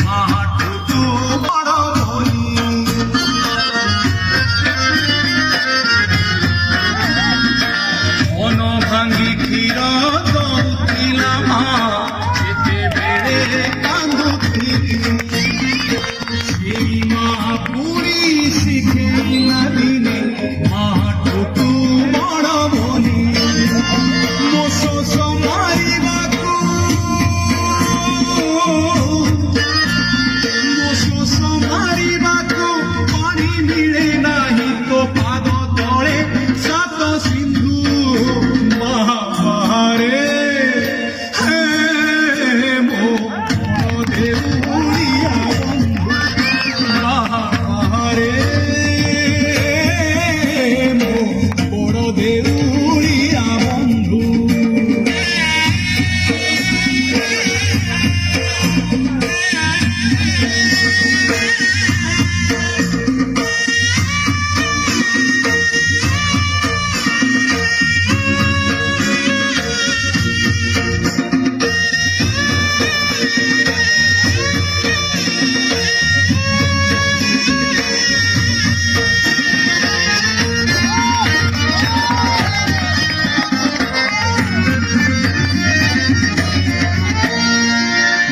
মাঠু তু বড় বলি মন ভাঙ্গি ক্ষীর দৌଥିଲା মা যেତେବେଳେ কান্দুଥିଲି সেই মা পুরি শিখেইলা দিনে মাঠু তু বড় বলি ମୋ ଶୋଷ ମାରିବାକୁ ପାଣି ମିଳେ ନାହିଁ ତୋ ପାଦ ତଳେ ସାତ ସିନ୍ଧୁ ମହାବାହାରେ ହେ ମୋ ଦେଉଳିଆ ବନ୍ଧୁ ମହାବାହାରେ ମୋ ବଡ଼ ଦେଉଳିଆ ବନ୍ଧୁ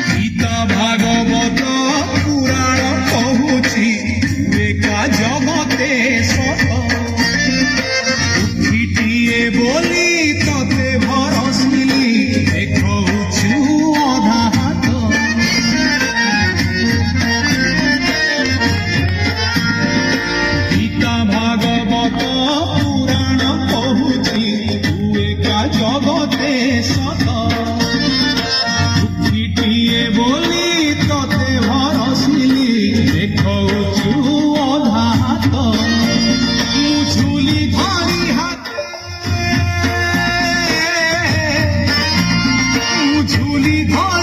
ଗୀତା ଭାଗବତ ପୁରାଣ କହୁଛି ଏକା ଜଗତେ ସତ ଉଠିଟିଏ ବୋଲି ତତେ ଭରସିଲି ଦେଖଉଛୁ ଅଧା ହାତ ଗୀତା ଭାଗବତ ପୁରାଣ କହୁଛି ଏକା ଜଗତେ ସତ ଟିଏ ବୋଲି ତତେ ଭରସିଲି ଦେଖଉଛୁ ଅଧା ହାତ ମୁଁ ଝୁଲି ଧରି ହାତେ ମୁଁ ଝୁଲି ଧରି